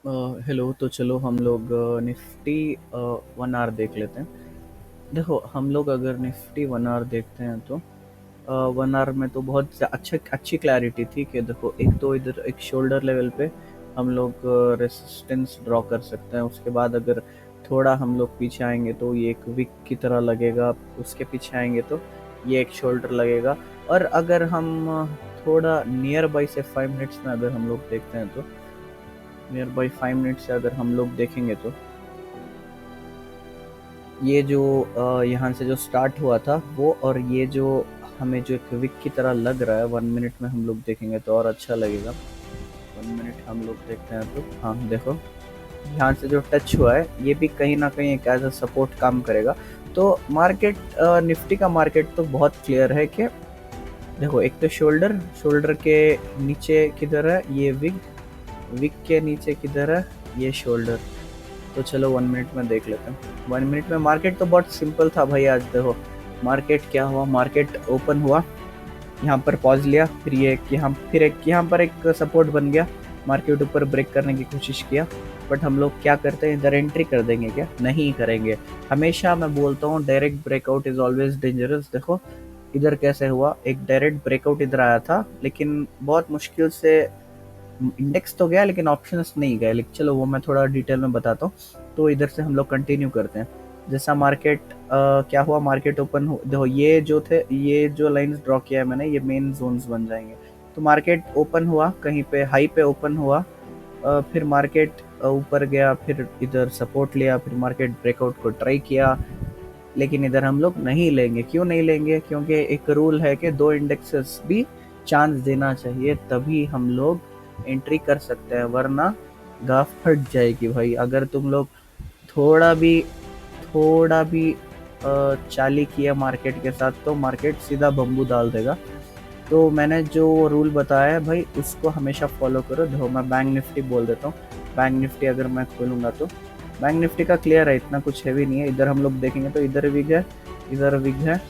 Hello. तो चलो हम लोग निफ्टी 1 आवर देख लेते हैं। देखो, हम लोग अगर निफ्टी 1 आवर देखते हैं तो 1 आवर में तो बहुत अच्छी क्लैरिटी थी कि देखो, एक तो इधर एक शोल्डर लेवल पे हम लोग रेसिस्टेंस ड्रॉ कर सकते हैं। उसके बाद अगर थोड़ा हम लोग पीछे आएंगे तो ये एक विक की तरह लगेगा। उसके पीछे आएंगे तो ये एक शोल्डर लगेगा। और अगर हम थोड़ा नियर बाई से 5 मिनट्स में अगर हम लोग देखते हैं तो नियर बाई 5 मिनट से अगर हम लोग देखेंगे तो ये जो यहाँ से जो स्टार्ट हुआ था वो, और ये जो हमें जो एक विक की तरह लग रहा है, 1 मिनट में हम लोग देखेंगे तो और अच्छा लगेगा। 1 मिनट हम लोग देखते हैं तो हाँ देखो, यहाँ से जो टच हुआ है ये भी कहीं ना कहीं एक एज अ सपोर्ट काम करेगा। तो मार्केट, निफ्टी का मार्केट तो बहुत क्लियर है कि देखो, एक तो शोल्डर, शोल्डर के नीचे किधर है ये विक, विक के नीचे किधर है ये शोल्डर। तो चलो 1 मिनट में देख लेते हैं। 1 मिनट में मार्केट तो बहुत सिंपल था भाई। आज देखो मार्केट क्या हुआ, मार्केट ओपन हुआ, यहाँ पर पॉज लिया, फिर ये एक यहाँ पर एक सपोर्ट बन गया। मार्केट ऊपर ब्रेक करने की कोशिश किया, बट हम लोग क्या करते हैं, इधर एंट्री कर देंगे क्या? नहीं करेंगे। हमेशा मैं बोलता हूँ direct breakout is always dangerous. देखो इधर कैसे हुआ, एक डायरेक्ट ब्रेकआउट इधर आया था, लेकिन बहुत मुश्किल से इंडेक्स तो गया लेकिन ऑप्शंस नहीं गए। लेकिन चलो वो मैं थोड़ा डिटेल में बताता हूँ। तो इधर से हम लोग कंटिन्यू करते हैं। जैसा मार्केट क्या हुआ, मार्केट ओपन हो, देखो ये जो थे, ये जो लाइंस ड्रॉ किया है मैंने, ये मेन जोन्स बन जाएंगे। तो मार्केट ओपन हुआ, कहीं पे हाई पे ओपन हुआ, फिर मार्केट ऊपर गया, फिर इधर सपोर्ट लिया, फिर मार्केट ब्रेकआउट को ट्राई किया। लेकिन इधर हम लोग नहीं लेंगे। क्यों नहीं लेंगे? क्योंकि एक रूल है कि दो इंडेक्सेस भी चांस देना चाहिए, तभी हम लोग एंट्री कर सकते हैं, वरना गाफ फट जाएगी भाई। अगर तुम लोग थोड़ा भी थोड़ा भी चाली किया मार्केट के साथ तो मार्केट सीधा बम्बू डाल देगा। तो मैंने जो रूल बताया है भाई, उसको हमेशा फॉलो करो। देखो मैं बैंक निफ्टी बोल देता हूँ। बैंक निफ्टी अगर मैं खोलूंगा तो बैंक निफ्टी का क्लियर है, इतना कुछ हैवी नहीं है। इधर हम लोग देखेंगे तो इधर विग है, इधर विग है।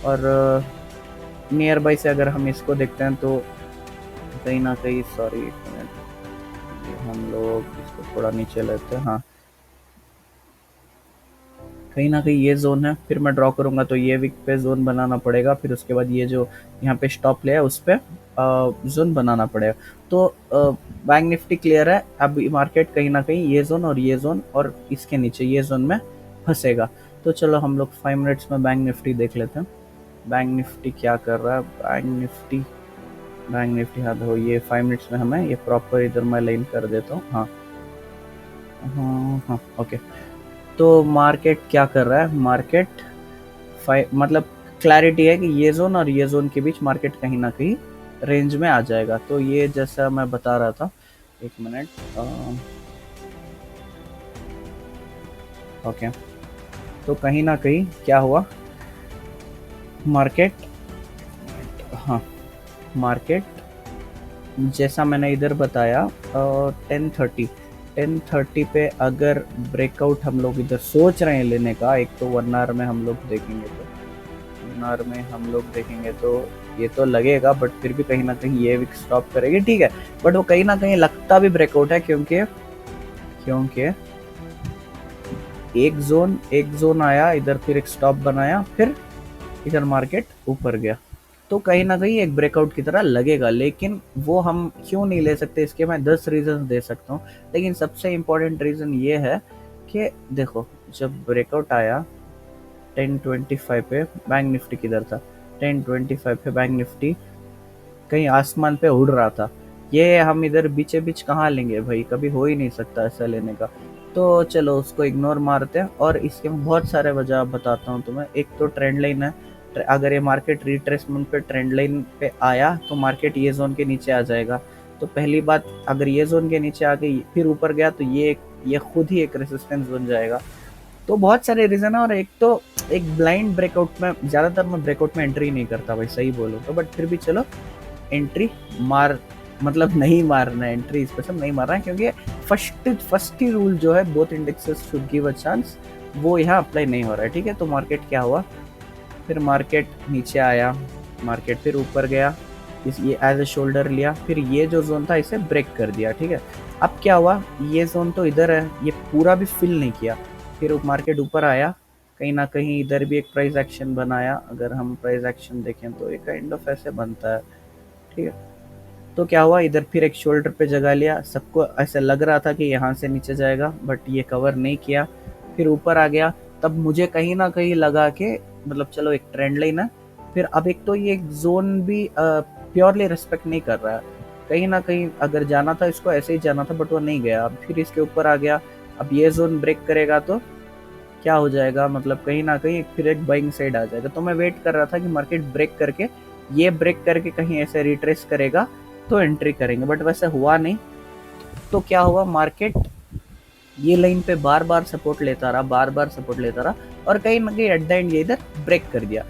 और नियर बाई से अगर हम इसको देखते हैं तो कहीं ना कहीं, सॉरी एक मिनट, हम लोग इसको थोड़ा नीचे लेते हैं। हाँ, कहीं ना कहीं ये जोन है। फिर मैं ड्रॉ करूंगा तो ये विक पे जोन बनाना पड़ेगा, फिर उसके बाद ये जो यहाँ पे स्टॉप ले है उस पे जोन बनाना पड़ेगा। तो बैंक निफ्टी क्लियर है। अब मार्केट कहीं ना कहीं ये जोन और ये जोन और इसके नीचे ये जोन में फंसेगा। तो चलो हम लोग 5 मिनट्स में बैंक निफ्टी देख लेते हैं। बैंक निफ्टी क्या कर रहा है, बैंक निफ्टी हाँ देखो, ये 5 मिनट्स में हमें ये प्रॉपर इधर मैं लाइन कर देता हूँ। हाँ हाँ हाँ, ओके। तो मार्केट क्या कर रहा है, मार्केट मतलब क्लैरिटी है कि ये जोन और ये जोन के बीच मार्केट कहीं ना कहीं रेंज में आ जाएगा। तो ये जैसा मैं बता रहा था, एक मिनट, ओके। तो कहीं ना कहीं क्या हुआ, मार्केट, हाँ, मार्केट जैसा मैंने इधर बताया 10:30 पे अगर ब्रेकआउट हम लोग इधर सोच रहे हैं लेने का, एक तो 1 आवर में हम लोग देखेंगे तो 1 आवर में हम लोग देखेंगे तो ये तो लगेगा, बट फिर भी कहीं ना कहीं ये विक स्टॉप करेगी, ठीक है। बट वो कहीं ना कहीं लगता भी ब्रेकआउट है, क्योंकि क्योंकि एक जोन आया इधर, फिर एक स्टॉप बनाया, फिर इधर मार्केट ऊपर गया। तो कहीं ना कहीं एक ब्रेकआउट की तरह लगेगा। लेकिन वो हम क्यों नहीं ले सकते, इसके मैं 10 रीजन दे सकता हूँ। लेकिन सबसे इम्पोर्टेंट रीजन ये है कि देखो, जब ब्रेकआउट आया 10:25 पे, बैंक निफ्टी किधर था, 10:25 पे बैंक निफ्टी कहीं आसमान पे उड़ रहा था। ये हम इधर बीचे बीच कहाँ लेंगे भाई, कभी हो ही नहीं सकता ऐसा लेने का। तो चलो उसको इग्नोर मारते हैं। और इसके मैं बहुत सारे वजह बताता हूँ तुम्हें। एक तो ट्रेंड लाइन है। अगर ये मार्केट रिट्रेसमेंट पे ट्रेंड लाइन पे आया तो मार्केट ये जोन के नीचे आ जाएगा। तो पहली बात, अगर ये जोन के नीचे आ गई फिर ऊपर गया तो ये खुद ही एक रेसिस्टेंस बन जाएगा। तो बहुत सारे रीजन है। और एक तो एक ब्लाइंड ब्रेकआउट में, ज्यादातर मैं ब्रेकआउट में एंट्री नहीं करता भाई, सही बोलो तो। बट फिर भी चलो एंट्री मार, मतलब नहीं मारना है एंट्री, स्पेशल नहीं मारना है, क्योंकि फर्स्ट ही रूल जो है, both indexes should give a chance, वो यहाँ अप्लाई नहीं हो रहा है, ठीक है। तो मार्केट क्या हुआ, फिर मार्केट नीचे आया, मार्केट फिर ऊपर गया, इस ये एज ए शोल्डर लिया, फिर ये जो जोन था इसे ब्रेक कर दिया, ठीक है। अब क्या हुआ, ये जोन तो इधर है, ये पूरा भी फिल नहीं किया, फिर मार्केट ऊपर आया, कहीं ना कहीं इधर भी एक प्राइस एक्शन बनाया। अगर हम प्राइस एक्शन देखें तो ये काइंड ऑफ ऐसे बनता है, ठीक है। तो क्या हुआ, इधर फिर एक शोल्डर पे जगह लिया, सबको ऐसे लग रहा था कि यहाँ से नीचे जाएगा, बट ये कवर नहीं किया, फिर ऊपर आ गया। तब मुझे कहीं ना कहीं लगा कि मतलब चलो एक ट्रेंड लाइन है। फिर अब एक तो ये जोन भी प्योरली रिस्पेक्ट नहीं कर रहा है, कहीं ना कहीं अगर जाना था इसको ऐसे ही जाना था, बट वो नहीं गया। अब फिर इसके ऊपर आ गया, अब ये जोन ब्रेक करेगा तो क्या हो जाएगा, मतलब कहीं ना कहीं फिर एक बाइंग साइड आ जाएगा। तो मैं वेट कर रहा था कि मार्केट ब्रेक करके, ये ब्रेक करके कहीं ऐसे रिट्रेस करेगा तो एंट्री करेंगे, बट वैसे हुआ नहीं। तो क्या हुआ, मार्केट ये लाइन पे बार बार सपोर्ट लेता रहा, बार बार सपोर्ट लेता रहा, और कहीं ना कहीं एट द एंड ये इधर ब्रेक कर दिया।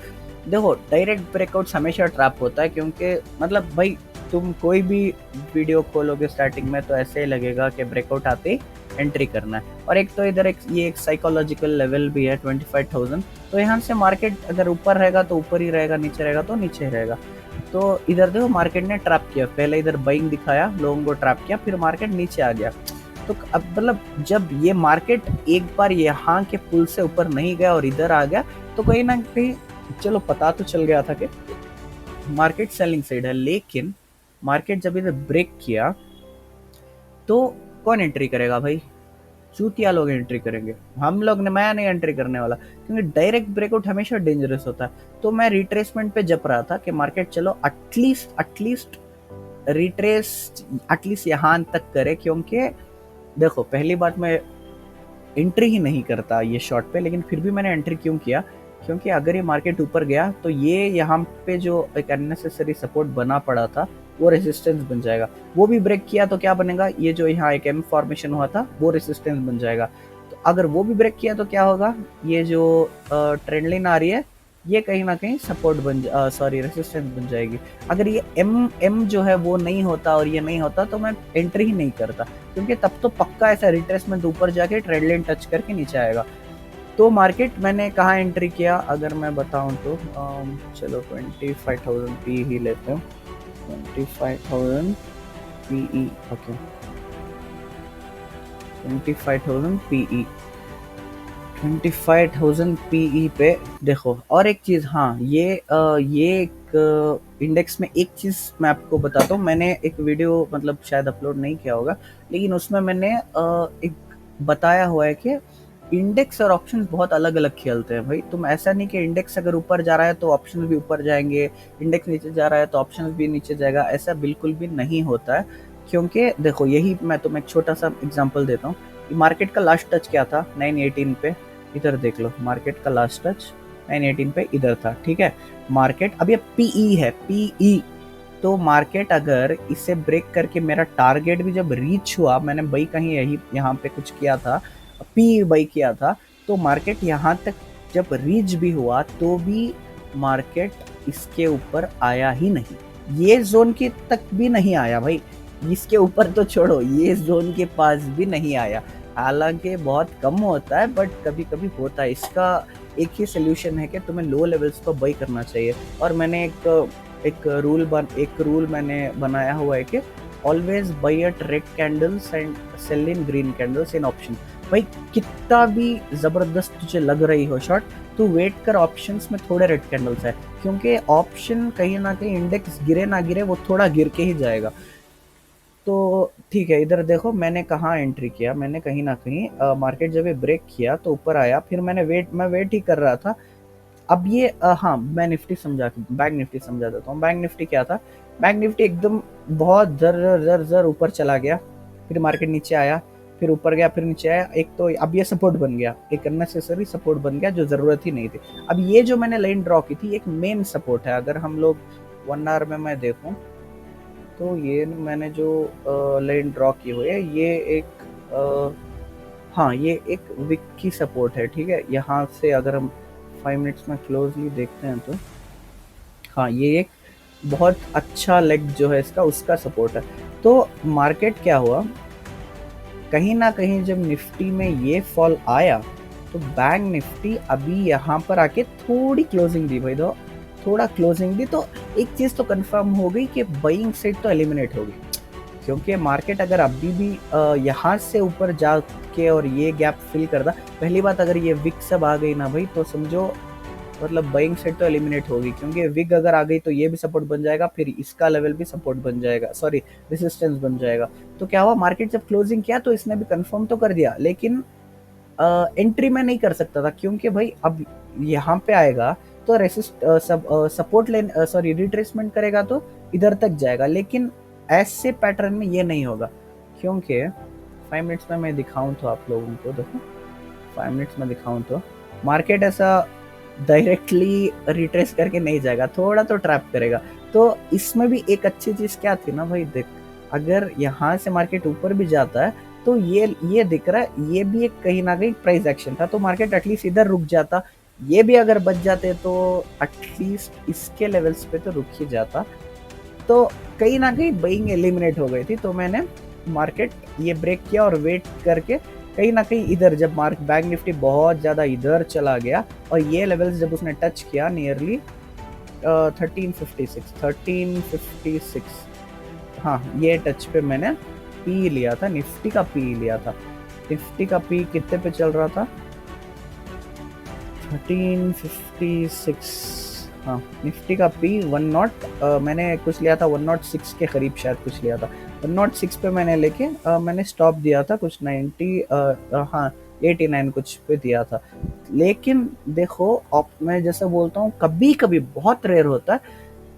देखो डायरेक्ट ब्रेकआउट्स हमेशा ट्रैप होता है, क्योंकि मतलब भाई तुम कोई भी वीडियो खोलोगे स्टार्टिंग में तो ऐसे ही लगेगा कि ब्रेकआउट आते ही एंट्री करना है। और एक तो इधर ये एक साइकोलॉजिकल लेवल भी है 25,000, तो यहाँ से मार्केट अगर ऊपर रहेगा तो ऊपर ही रहेगा, नीचे रहेगा तो नीचे ही रहेगा। तो इधर देखो मार्केट ने ट्रैप किया, पहले इधर बाइंग दिखाया, लोगों को ट्रैप किया, फिर मार्केट नीचे आ गया। तो अब मतलब जब ये मार्केट एक बार यहाँ के पुल से ऊपर नहीं गया और इधर आ गया, तो कहीं ना कहीं चलो पता तो चल गया था कि मार्केट सेलिंग साइड है। लेकिन मार्केट जब इधर ब्रेक किया तो कौन एंट्री करेगा भाई, चूतिया लोग एंट्री करेंगे, हम लोग ने, मैं नहीं एंट्री करने वाला, क्योंकि डायरेक्ट ब्रेकआउट हमेशा डेंजरस होता है। तो मैं रिट्रेसमेंट पे जप रहा था कि मार्केट चलो एटलीस्ट रिट्रेस एटलीस्ट यहाँ तक करे, क्योंकि देखो पहली बात मैं एंट्री ही नहीं करता ये शॉर्ट पे, लेकिन फिर भी मैंने एंट्री क्यों किया, क्योंकि अगर ये मार्केट ऊपर गया तो ये यहाँ पे जो एक अननेसेसरी सपोर्ट बना पड़ा था वो रेजिस्टेंस बन जाएगा। वो भी ब्रेक किया तो क्या बनेगा, ये जो यहाँ एक एम फॉर्मेशन हुआ था वो रेजिस्टेंस बन जाएगा। तो अगर वो भी ब्रेक किया तो क्या होगा, ये जो ट्रेंड लाइन आ रही है ये कहीं ना कहीं सपोर्ट सॉरी रेसिस्टेंस बन जाएगी। अगर ये एम एम जो है वो नहीं होता और ये नहीं होता तो मैं एंट्री ही नहीं करता, क्योंकि तब तो पक्का ऐसा रिट्रेसमेंट ऊपर जाके ट्रेंड लाइन टच करके नीचे आएगा। तो मार्केट मैंने कहाँ एंट्री किया अगर मैं बताऊं तो चलो 25,000 पी ही लेते हैं, 25,000 पीई, ओके 25,000 पीई, 25,000 पीई पे देखो। और एक चीज़, हाँ ये एक इंडेक्स में एक चीज़ मैं आपको बताता हूँ, मैंने एक वीडियो मतलब शायद अपलोड नहीं किया होगा, लेकिन उसमें मैंने एक बताया हुआ है कि इंडेक्स और ऑप्शंस बहुत अलग अलग खेलते हैं भाई। तुम ऐसा नहीं कि इंडेक्स अगर ऊपर जा रहा है तो ऑप्शंस भी ऊपर जाएंगे, इंडेक्स नीचे जा रहा है तो ऑप्शंस भी नीचे जाएगा, ऐसा बिल्कुल भी नहीं होता है। क्योंकि देखो यही मैं तुम्हें एक छोटा सा एग्जांपल देता हूँ, मार्केट का लास्ट टच क्या था 918 पे, इधर देख लो मार्केट का लास्ट टच 918 पे इधर था, ठीक है। मार्केट अब ये पीई है, पीई, तो मार्केट अगर इसे ब्रेक करके मेरा टारगेट भी जब रीच हुआ, मैंने बाई कहीं यही यहाँ पे कुछ किया था, पी बाई किया था, तो मार्केट यहाँ तक जब रीच भी हुआ तो भी मार्केट इसके ऊपर आया ही नहीं, ये जोन के तक भी नहीं आया भाई, इसके ऊपर तो छोड़ो, ये जोन के पास भी नहीं आया। हालांकि बहुत कम होता है बट कभी कभी होता है। इसका एक ही सोल्यूशन है कि तुम्हें लो लेवल्स पर बाई करना चाहिए। और मैंने एक रूल मैंने बनाया हुआ है कि always buy at red candles and sell in green candles in option. भाई कितना भी जबरदस्त तुझे लग रही हो शॉर्ट, तू वेट कर ऑप्शंस में थोड़े रेड कैंडल्स है, क्योंकि ऑप्शन कहीं ना कहीं इंडेक्स गिरे ना गिरे वो थोड़ा गिर के ही जाएगा। तो ठीक है, इधर देखो मैंने कहाँ एंट्री किया, मैंने कहीं ना कहीं मार्केट जब ये ब्रेक किया तो ऊपर आया, फिर मैं वेट ही कर रहा था। अब ये हाँ मैं निफ्टी बैंक निफ्टी समझा देता हूँ। बैंक निफ्टी क्या था, बैंक निफ्टी एकदम बहुत जर जर जर ऊपर चला गया, फिर मार्केट नीचे आया, फिर ऊपर गया, फिर नीचे आया। एक तो अब ये सपोर्ट बन गया, एक अननेसेसरी सपोर्ट बन गया जो ज़रूरत ही नहीं थी। अब ये जो मैंने लाइन ड्रॉ की थी एक मेन सपोर्ट है, अगर हम लोग 1 आवर में मैं देखूँ तो ये मैंने जो लाइन ड्रॉ की हुई है ये एक हाँ ये एक विक की सपोर्ट है, ठीक है। यहाँ से अगर हम 5 मिनट्स में क्लोजली देखते हैं तो हाँ ये एक बहुत अच्छा लेग जो है इसका उसका सपोर्ट है। तो मार्केट क्या हुआ, कहीं ना कहीं जब निफ्टी में ये फॉल आया तो बैंक निफ्टी अभी यहाँ पर आके थोड़ी क्लोजिंग दी भाई, दो थोड़ा क्लोजिंग दी, तो एक चीज़ तो कंफर्म हो गई कि बाइंग साइड तो एलिमिनेट हो गई। क्योंकि मार्केट अगर अभी भी यहाँ से ऊपर जाके और ये गैप फिल करता, पहली बात अगर ये विक सब आ गई ना भाई, तो समझो मतलब बाइंग साइड तो एलिमिनेट होगी, क्योंकि विग अगर आ गई तो ये भी सपोर्ट बन जाएगा, फिर इसका लेवल भी सपोर्ट बन जाएगा, सॉरी रेसिस्टेंस बन जाएगा। तो क्या हुआ, मार्केट जब क्लोजिंग किया तो इसने भी कंफर्म तो कर दिया, लेकिन एंट्री में नहीं कर सकता था, क्योंकि भाई अब यहाँ पे आएगा तो रेसिस्ट सपोर्ट लेन सॉरी रिट्रेसमेंट करेगा तो इधर तक जाएगा, लेकिन ऐसे पैटर्न में ये नहीं होगा, क्योंकि 5 मिनट्स में मैं दिखाऊं तो आप लोगों को देखो, 5 मिनट्स में दिखाऊं तो मार्केट ऐसा डायरेक्टली रिट्रेस करके नहीं जाएगा, थोड़ा तो ट्रैप करेगा। तो इसमें भी एक अच्छी चीज क्या थी ना भाई, देख अगर यहाँ से मार्केट ऊपर भी जाता है तो ये दिख रहा है, ये भी एक कहीं ना कहीं प्राइस एक्शन था, तो मार्केट एटलीस्ट इधर रुक जाता, ये भी अगर बच जाते तो एटलीस्ट इसके लेवल्स पे तो रुक ही जाता। तो कहीं ना कहीं बाइंग एलिमिनेट हो गई थी, तो मैंने मार्केट ये ब्रेक किया और वेट करके कहीं ना कहीं इधर जब बैंक निफ्टी बहुत ज़्यादा इधर चला गया और ये लेवल्स जब उसने टच किया नियरली 1356, हाँ ये टच पे मैंने पी लिया था, निफ्टी का पी लिया था। निफ्टी का पी कितने पे चल रहा था, 1356, हाँ निफ्टी का पी 10 मैंने कुछ लिया था 106 के करीब शायद कुछ लिया था, 106 पे मैंने लेके मैंने स्टॉप दिया था कुछ 90 हाँ 89 कुछ पे दिया था। लेकिन देखो मैं जैसा बोलता हूँ कभी कभी बहुत रेयर होता है,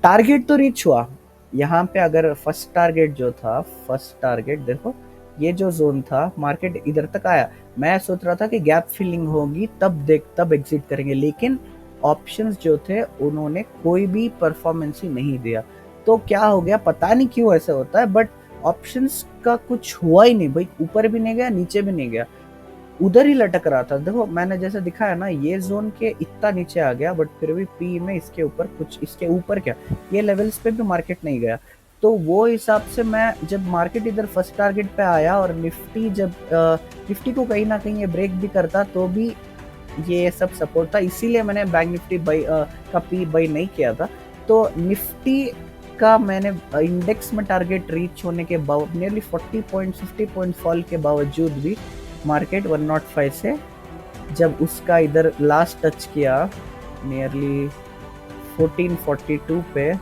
टारगेट तो रीच हुआ यहाँ पे। अगर फर्स्ट टारगेट जो था, फर्स्ट टारगेट देखो ये जो जोन था, मार्केट इधर तक आया, मैं सोच रहा था कि गैप फिलिंग होगी तब एग्जिट करेंगे, लेकिन ऑप्शंस जो थे उन्होंने कोई भी परफॉर्मेंस ही नहीं दिया। तो क्या हो गया पता नहीं क्यों ऐसा होता है, बट ऑप्शंस का कुछ हुआ ही नहीं भाई, ऊपर भी नहीं गया नीचे भी नहीं गया, उधर ही लटक रहा था। देखो मैंने जैसे दिखाया ना, ये जोन के इतना नीचे आ गया, बट फिर भी पी में इसके ऊपर कुछ, इसके ऊपर क्या, ये लेवल्स पे भी मार्केट नहीं गया। तो वो हिसाब से मैं जब मार्केट इधर फर्स्ट टारगेट पे आया और निफ्टी जब निफ्टी को कहीं ना कहीं ये ब्रेक भी करता तो भी ये सब सपोर्ट था, इसीलिए मैंने बैंक निफ्टी बाई का पी बाई नहीं किया था। तो निफ्टी का मैंने इंडेक्स में टारगेट रीच होने के बावजूद, नियरली 40 पॉइंट 50 पॉइंट फॉल के बावजूद भी मार्केट 105 से जब उसका इधर लास्ट टच किया नियरली 1442 पे,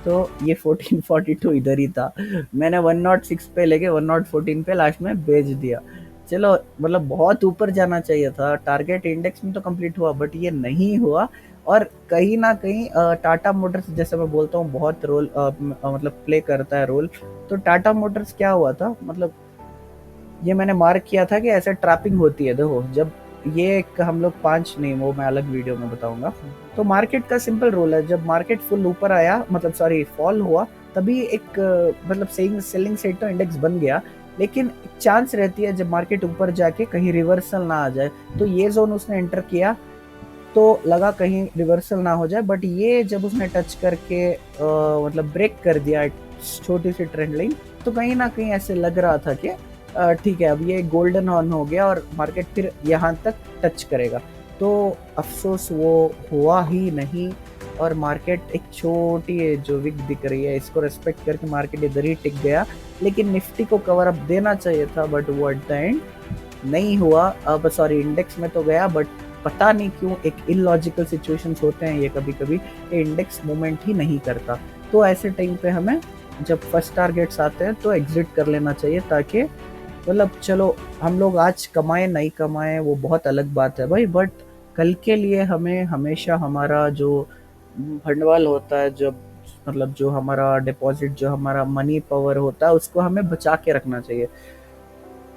तो ये 1442 इधर ही था, मैंने 106 पे लेके 114 पे लास्ट में बेच दिया। चलो मतलब बहुत ऊपर जाना चाहिए था, टारगेट इंडेक्स में तो कंप्लीट हुआ बट ये नहीं हुआ। और कहीं ना कहीं टाटा मोटर्स, जैसे मैं बोलता हूँ बहुत रोल मतलब प्ले करता है रोल, तो टाटा मोटर्स क्या हुआ था, मतलब ये मैंने मार्क किया था कि ऐसे ट्रैपिंग होती है। देखो जब ये एक हम लोग 5 नहीं, वो मैं अलग वीडियो में बताऊंगा। तो मार्केट का सिंपल रोल है, जब मार्केट फुल ऊपर आया, मतलब सॉरी फॉल हुआ, तभी एक मतलब सेलिंग साइड तो इंडेक्स बन गया, लेकिन चांस रहती है जब मार्केट ऊपर जाके कहीं रिवर्सल ना आ जाए। तो ये जोन उसने एंटर किया तो लगा कहीं रिवर्सल ना हो जाए, बट ये जब उसने टच करके मतलब ब्रेक कर दिया छोटी सी ट्रेंड लाइन, तो कहीं ना कहीं ऐसे लग रहा था कि ठीक है अब ये गोल्डन हॉर्न हो गया और मार्केट फिर यहाँ तक टच करेगा। तो अफसोस वो हुआ ही नहीं, और मार्केट एक छोटी जो विक दिख रही है इसको रेस्पेक्ट करके मार्केट इधर ही टिक गया। लेकिन निफ्टी को कवर अप देना चाहिए था, बट वो एट द एंड नहीं हुआ। अब सॉरी इंडेक्स में तो गया, बट पता नहीं क्यों एक इलॉजिकल सिचुएशंस होते हैं ये कभी कभी, इंडेक्स मूवमेंट ही नहीं करता। तो ऐसे टाइम पे हमें जब फर्स्ट टारगेट्स आते हैं तो एग्जिट कर लेना चाहिए, ताकि मतलब चलो हम लोग आज कमाए नहीं कमाए वो बहुत अलग बात है भाई, बट कल के लिए हमें हमेशा हमारा जो भंडवाल होता है, जब मतलब जो हमारा डिपॉजिट, जो हमारा मनी पावर होता है, उसको हमें बचा के रखना चाहिए।